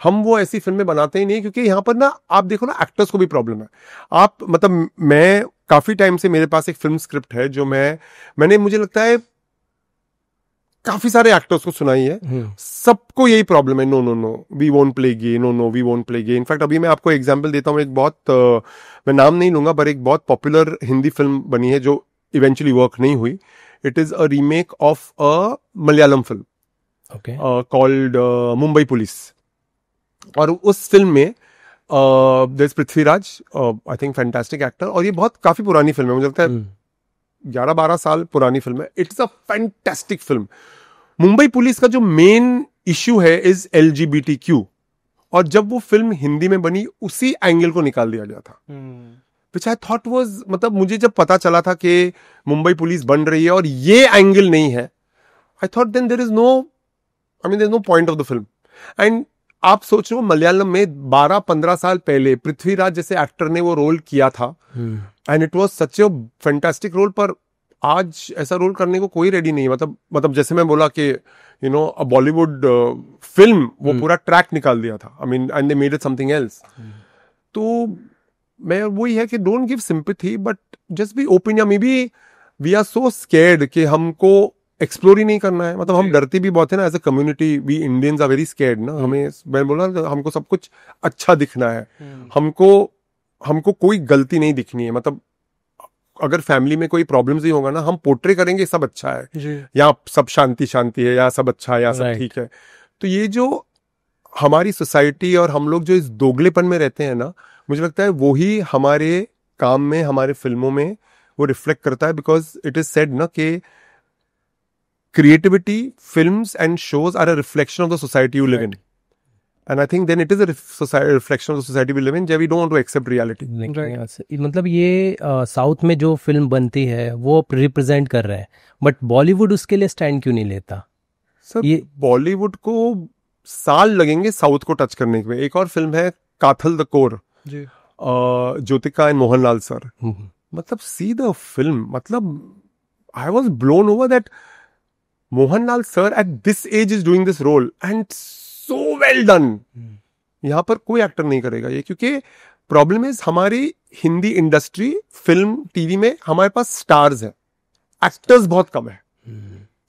हम वो ऐसी फिल्में बनाते ही नहीं, क्योंकि यहाँ पर ना आप देखो ना एक्टर्स को भी प्रॉब्लम है। आप मतलब मैं काफी टाइम से मेरे पास एक फिल्म स्क्रिप्ट है जो मैंने मुझे लगता है काफी सारे एक्टर्स को सुनाई है, सबको यही प्रॉब्लम है, no no no we won't play gay, no no we won't play gay. In fact अभी मैं आपको एग्जांपल देता हूँ, एक बहुत मैं नाम नहीं लूंगा, पर एक बहुत पॉपुलर हिंदी फिल्म बनी है जो इवेंचुअली वर्क नहीं हुई। It is a remake of a Malayalam film called Mumbai police. और उस फिल्म में there is Prithviraj, I think fantastic actor, और ये बहुत काफी पुरानी फिल्म है, मुझे लगता है 11-12 साल पुरानी फिल्म है। It's a fantastic film. Mumbai police का जो मेन इश्यू है इज LGBTQ, और जब वो फिल्म हिंदी में बनी उसी एंगल को निकाल दिया गया था, विच आई थॉट वाज, मतलब मुझे जब पता चला था कि मुंबई पुलिस बन रही है और ये एंगल नहीं है, I thought then there is no point of the film. And आप सोच रहे हो मलयालम में 12-15 साल पहले पृथ्वीराज जैसे एक्टर ने वो रोल किया था, and it was such a fantastic role, पर आज ऐसा रोल करने को कोई रेडी नहीं है। मतलब जैसे मैं बोला कि अ बॉलीवुड फिल्म वो पूरा ट्रैक निकाल दिया था, I mean, and they made it something else. तो मैं वही है कि don't give sympathy but just be open, या maybe we are so scared कि हमको एक्सप्लोर ही नहीं करना है। मतलब हम डरते भी बहुत है ना, as a community we Indians are very scared ना। हमें, मैं बोला हमको सब कुछ अच्छा दिखना है, हमको कोई गलती नहीं दिखनी है। मतलब अगर फैमिली में कोई प्रॉब्लम्स ही होगा ना, हम पोर्ट्रे करेंगे सब अच्छा है, या सब शांति शांति है, या सब अच्छा है, या सब ठीक है। तो ये जो हमारी सोसाइटी और हम लोग जो इस दोगलेपन में रहते हैं ना, मुझे लगता है वो ही हमारे काम में, हमारे फिल्मों में वो रिफ्लेक्ट करता है। बिकॉज इट इज सेड ना कि creativity, films and shows are a reflection of the society you live in. And I think then it is a reflection of the society we live in, where we don't want to accept reality. मतलब ये south में जो film बनती है वो represent कर रहा है, बट बॉलीवुड उसके लिए स्टैंड क्यों नहीं लेता? सर ये बॉलीवुड को साल लगेंगे साउथ को टच करने के। एक और फिल्म है Kaathal the core, Jyothika and Mohanlal sir. मतलब सी द फिल्म, मतलब I was blown over that Mohanlal sir at this age is doing this role and so well done. यहां पर कोई एक्टर नहीं करेगा ये, क्योंकि प्रॉब्लम इज हमारी हिंदी इंडस्ट्री, फिल्म, टीवी में हमारे पास स्टार्स हैं, एक्टर्स बहुत कम है।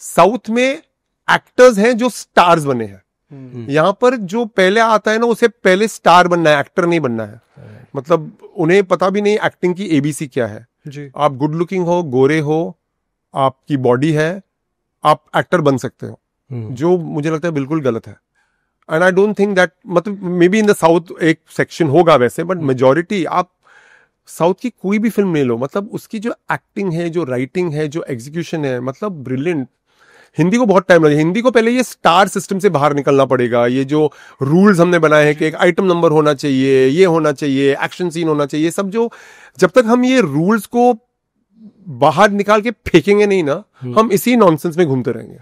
साउथ में एक्टर्स हैं जो स्टार्स बने हैं। यहां पर जो पहले आता है ना, उसे पहले स्टार बनना है, एक्टर नहीं बनना है। मतलब उन्हें पता भी नहीं एक्टिंग की ABC क्या है। आप गुड लुकिंग हो, गोरे हो, आपकी बॉडी है, आप एक्टर बन सकते हो, जो मुझे लगता है बिल्कुल गलत है। And I don't think that, मतलब maybe in the south एक सेक्शन होगा वैसे, बट मेजॉरिटी आप साउथ की कोई भी फिल्म ले लो, मतलब उसकी जो एक्टिंग है, जो राइटिंग है, जो एग्जीक्यूशन है, मतलब ब्रिलियंट। हिंदी को बहुत टाइम लगेगा, हिंदी को पहले ये स्टार सिस्टम से बाहर निकलना पड़ेगा। ये जो रूल्स हमने बनाए हैं कि एक आइटम नंबर होना चाहिए, ये होना चाहिए, एक्शन सीन होना चाहिए, सब जो, जब तक हम ये रूल्स को बाहर निकाल के फेंकेंगे नहीं ना, हम इसी नॉनसेंस में घूमते रहेंगे।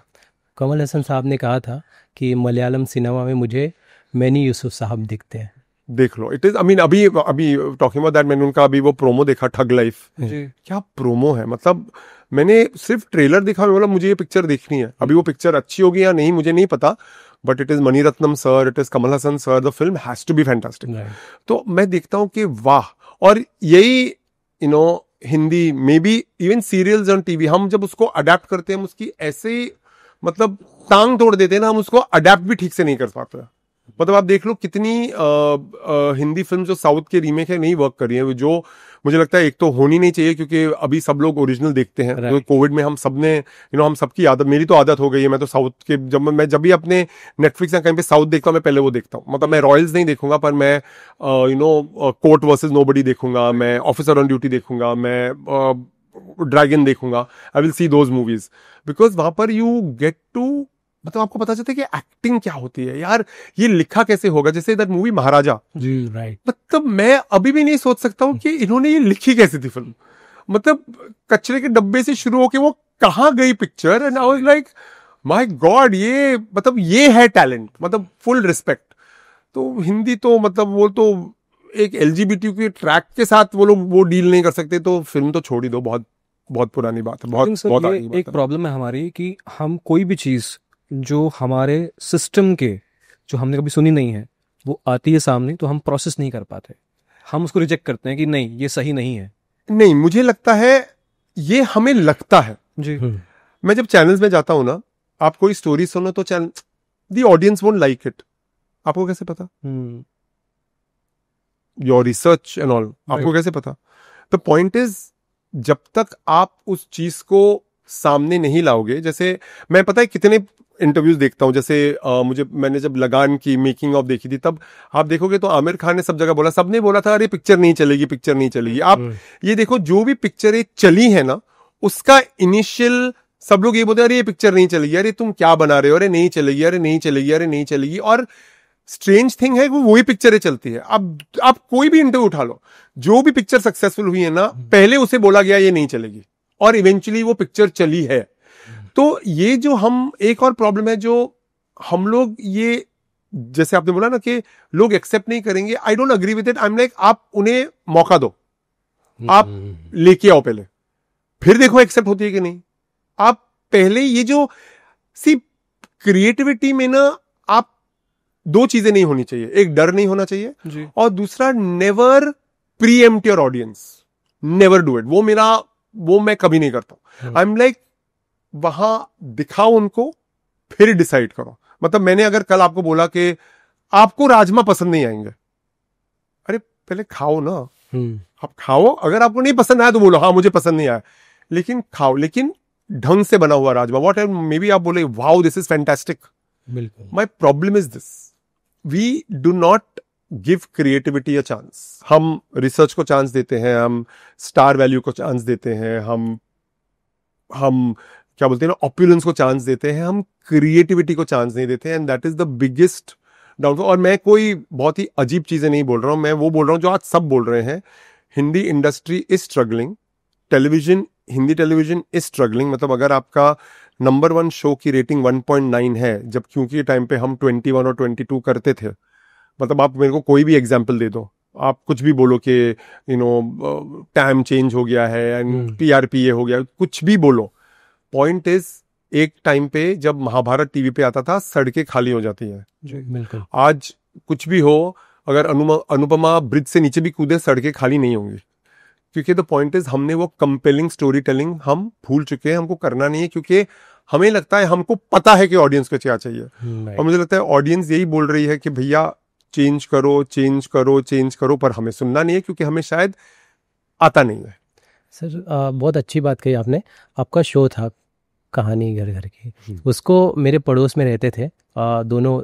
कमल हसन साहब ने कहा था कि मलयालम सिनेमा में मुझे मैनी यूसुफ साहब दिखते हैं। देख लो, इट इज, आई मीन, अभी टॉकिंग अबाउट दैट, मैंने उनका अभी वो प्रोमो देखा, ठग लाइफ, क्या प्रोमो है। मतलब मैंने सिर्फ ट्रेलर देखा, मैं बोला मुझे ये पिक्चर देखनी है। अभी वो पिक्चर अच्छी होगी या नहीं मुझे नहीं पता, but it is Mani Ratnam sir, it is Kamal Haasan sir, the film has to be fantastic. तो मैं देखता हूँ कि वाह। और यही हिंदी में भी इवन सीरियल्स ऑन टीवी, हम जब उसको अडेप्ट करते हैं, हम उसकी ऐसे मतलब टांग तोड़ देते हैं ना, हम उसको अडेप्ट भी ठीक से नहीं कर पाते। मतलब आप देख लो कितनी हिंदी फिल्म जो साउथ के रीमेक है नहीं वर्क कर रही है, जो मुझे लगता है एक तो होनी नहीं चाहिए, क्योंकि अभी सब लोग ओरिजिनल देखते हैं। तो कोविड में हम सबने हम सबकी आदत, मेरी तो आदत हो गई है, मैं तो साउथ के जब भी अपने नेटफ्लिक्स या कहीं पे साउथ देखता हूँ, मैं पहले वो देखता हूँ। मतलब मैं रॉयल्स नहीं देखूंगा, पर मैं कोर्ट वर्सेस नोबडी देखूंगा, मैं ऑफिसर ऑन ड्यूटी देखूंगा, मैं ड्रैगन देखूंगा। I will see those movies, because वहां पर यू गेट टू, मतलब आपको पता चलता है कि एक्टिंग क्या होती है यार, ये लिखा कैसे होगा। जैसे that movie Maharaja ji, right. मतलब मैं अभी भी नहीं सोच सकता हूँ कि इन्होंने ये लिखी कैसे थी फिल्म। मतलब कचरे के डब्बे से शुरू होके वो कहाँ गई picture, and I was like my God, ये मतलब ये है टैलेंट, मतलब फुल रिस्पेक्ट। तो हिंदी तो मतलब वो तो एक LGBT के ट्रैक के साथ वो लोग वो डील नहीं कर सकते, तो फिल्म तो छोड़ ही दो। बहुत बहुत पुरानी बात है, बहुत ये एक प्रॉब्लम है हमारी कि हम कोई भी चीज जो हमारे सिस्टम के, जो हमने कभी सुनी नहीं है, वो आती है सामने तो हम प्रोसेस नहीं कर पाते, हम उसको रिजेक्ट करते हैं कि नहीं ये सही नहीं है। नहीं, मुझे लगता है ये हमें लगता है। जी। मैं जब चैनल्स में जाता हूं ना, आप कोई स्टोरी सुनो तो channel the audience won't like it, आपको कैसे पता? योर रिसर्च एंड ऑल, आपको कैसे पता? द पॉइंट इज, जब तक आप उस चीज को सामने नहीं लाओगे, जैसे मैं पता है कितने इंटरव्यूज देखता हूं, जैसे मैंने जब लगान की मेकिंग ऑफ देखी थी, तब आप देखोगे तो आमिर खान ने सब जगह बोला, सबने बोला था अरे पिक्चर नहीं चलेगी, पिक्चर नहीं चलेगी। आप ये देखो, जो भी पिक्चरें चली है ना, उसका इनिशियल सब लोग ये बोलते हैं अरे ये पिक्चर नहीं चलेगी, अरे तुम क्या बना रहे हो, अरे नहीं चलेगी, अरे नहीं चलेगी, अरे नहीं चलेगी। और स्ट्रेंज थिंग है, वही पिक्चरें चलती है। अब आप कोई भी इंटरव्यू उठा लो, जो भी पिक्चर सक्सेसफुल हुई है ना, पहले उसे बोला गया ये नहीं चलेगी, और इवेंचुअली वो पिक्चर चली है। तो ये जो हम, एक और प्रॉब्लम है जो हम लोग, ये जैसे आपने बोला ना कि लोग एक्सेप्ट नहीं करेंगे, I don't agree with it. I am like, आप उन्हें मौका दो, आप लेके आओ पहले, फिर देखो एक्सेप्ट होती है कि नहीं। आप पहले ये जो क्रिएटिविटी में ना, आप दो चीजें नहीं होनी चाहिए, एक डर नहीं होना चाहिए जी। और दूसरा never pre-empt your audience, never do it. वो मैं कभी नहीं करता। आई एम लाइक, वहां दिखाओ उनको, फिर डिसाइड करो। मतलब मैंने अगर कल आपको बोला कि आपको राजमा पसंद नहीं आएंगे, अरे पहले खाओ ना, आप खाओ, अगर आपको नहीं पसंद आया तो बोलो हाँ मुझे पसंद नहीं आया, लेकिन खाओ, लेकिन ढंग से बना हुआ राजमा। वॉट एवर, मे बी आप बोले वाओ दिस इज फैंटास्टिक। बिल्कुल। My problem is this, we do not give creativity a chance. हम रिसर्च को चांस देते हैं, हम स्टार वैल्यू को चांस देते हैं, हम क्या बोलते हैं ना, ऑपुलेंस को चांस देते हैं, हम क्रिएटिविटी को चांस नहीं देते हैं, and that is the biggest downfall. और मैं कोई बहुत ही अजीब चीजें नहीं बोल रहा हूं, मैं वो बोल रहा हूं जो आज सब बोल रहे हैं। Hindi industry is struggling, Hindi television is struggling. मतलब अगर आपका नंबर 1 शो की रेटिंग 1.9 है, जब क्योंकि टाइम पे हम 21 और 22 करते थे, मतलब आप मेरे को कोई भी एग्जाम्पल दे दो, आप कुछ भी बोलो कि टाइम चेंज हो गया है एंड टीआरपी हो गया, कुछ भी बोलो, पॉइंट इज, एक टाइम पे जब महाभारत टीवी पे आता था, सड़कें खाली हो जाती है। बिल्कुल। आज कुछ भी हो, अगर अनुपमा ब्रिज से नीचे भी कूदे, सड़कें खाली नहीं होंगी, क्योंकि द पॉइंट इज, हमने वो कंपेलिंग स्टोरी टेलिंग हम भूल चुके हैं, हमको करना नहीं है, क्योंकि हमें लगता है, हमको पता है कि ऑडियंस को क्या चाहिए, और मुझे लगता है ऑडियंस यही बोल रही है कि भैया चेंज करो, चेंज करो, चेंज करो, पर हमें सुनना नहीं है, क्योंकि हमें शायद आता नहीं है। सर बहुत अच्छी बात कही आपने। आपका शो था कहानी घर घर की, उसको मेरे पड़ोस में रहते थे दोनों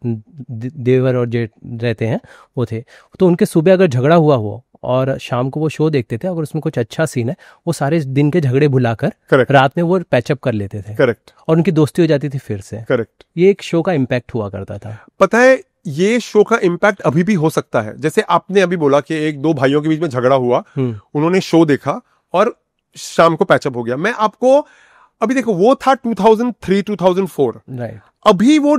देवर और जेठ रहते हैं, वो थे, तो उनके सुबह अगर झगड़ा हुआ हो और शाम को वो शो देखते थे, अगर उसमें कुछ अच्छा सीन है, वो सारे दिन के झगड़े भुलाकर रात में वो पैचअप कर लेते थे। करेक्ट। और उनकी दोस्ती हो जाती थी फिर से। करेक्ट। ये एक शो का इम्पैक्ट हुआ करता था। पता है, ये शो का इम्पैक्ट अभी भी हो सकता है। जैसे आपने अभी बोला कि एक दो भाइयों के बीच में झगड़ा हुआ, उन्होंने शो देखा और शाम को पैचअप हो गया। मैं आपको अभी देखो, वो था 2003-2004, राइट। अभी वो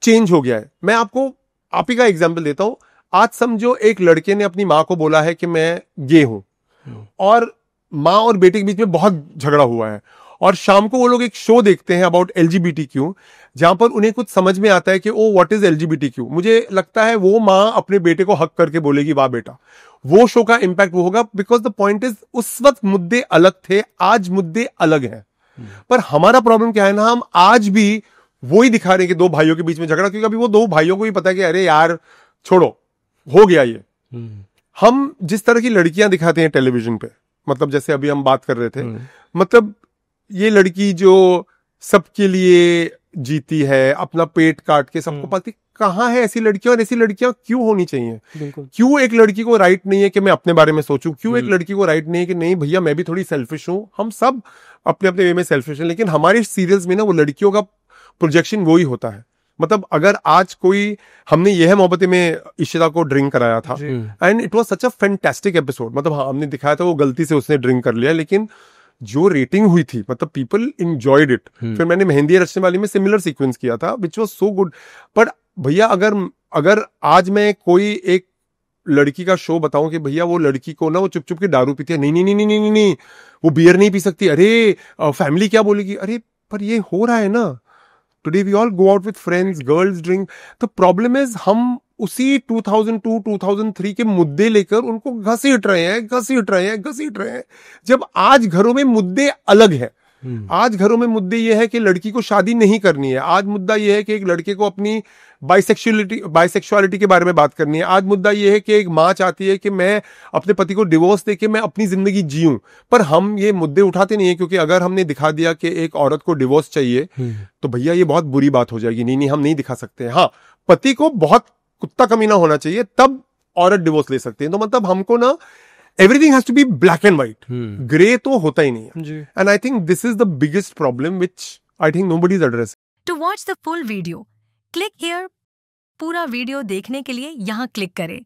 चेंज हो गया है। मैं आपको आप ही का एग्जाम्पल देता हूं। आज समझो एक लड़के ने अपनी माँ को बोला है कि मैं गे हूं, और माँ और बेटे के बीच में बहुत झगड़ा हुआ है, और शाम को वो लोग एक शो देखते हैं अबाउट LGBTQ, जहां पर उन्हें कुछ समझ में आता है कि ओ व्हाट इज LGBTQ। मुझे लगता है वो माँ अपने बेटे को हक करके बोलेगी वाह बेटा। वो शो का इंपैक्ट वो होगा, बिकॉज द पॉइंट इज, उस वक्त मुद्दे अलग थे, आज मुद्दे अलग हैं। पर हमारा प्रॉब्लम क्या है ना, हम आज भी वही दिखा रहे हैं कि दो भाइयों के बीच में झगड़ा, क्योंकि अभी वो दो भाइयों को भी पता है कि अरे यार छोड़ो, हो गया ये। हम जिस तरह की लड़कियां दिखाते हैं टेलीविजन पे, मतलब जैसे अभी हम बात कर रहे थे, मतलब ये लड़की जो सबके लिए जीती है, अपना पेट काट के सबको पति, कहाँ है ऐसी लड़कियां, और ऐसी लड़कियां क्यों होनी चाहिए? क्यों एक लड़की को राइट नहीं है कि मैं अपने बारे में सोचूं? क्यों एक लड़की को राइट नहीं है कि नहीं भैया मैं भी थोड़ी सेल्फिश हूं? हम सब अपने अपने वे में सेल्फिश हैं, लेकिन हमारे सीरियल्स में ना वो लड़कियों का प्रोजेक्शन वो ही होता है। मतलब अगर आज कोई, हमने यह मोहब्बतें में इशिता को ड्रिंक कराया था, and it was such a fantastic episode. मतलब हाँ, हमने दिखाया था वो गलती से उसने ड्रिंक कर लिया, लेकिन जो रेटिंग हुई थी, मतलब पीपल एंजॉयड इट। फिर मैंने मेहंदी रचने वाली में सिमिलर सीक्वेंस किया था, विच वाज सो गुड। पर भैया अगर आज मैं कोई एक लड़की का शो बताऊं कि भैया वो लड़की को ना, वो चुप चुप के दारू पीती है, नहीं नहीं नहीं नहीं नहीं नहीं, वो बियर नहीं पी सकती, अरे फैमिली क्या बोलेगी, अरे पर ये हो रहा है ना, today we all go out with friends, girls drink. तो प्रॉब्लम इज, हम उसी 2002 2003 के मुद्दे लेकर उनको घसीट रहे हैं, जब आज घरों में मुद्दे अलग है। आज घरों में मुद्दे ये है कि लड़की को शादी नहीं करनी है, आज मुद्दा ये है कि एक लड़के को अपनी बाइसेक्सुअलिटी के बारे में बात करनी है, आज मुद्दा ये है कि एक माँ चाहती है कि मैं अपने पति को डिवोर्स देके मैं अपनी जिंदगी जीऊं। पर हम ये मुद्दे उठाते नहीं है, क्योंकि अगर हमने दिखा दिया कि एक औरत को डिवोर्स चाहिए तो भैया ये बहुत बुरी बात हो जाएगी, नहीं हम नहीं दिखा सकते। हाँ, पति को बहुत कुत्ता कमीना होना चाहिए तब औरत डिवोर्स ले सकती है। तो मतलब हमको ना everything has to be black and white, grey तो होता ही नहीं है। and I think this is the biggest problem which I think nobody is addressing. To watch the full video, click here. पूरा वीडियो देखने के लिए यहाँ क्लिक करें।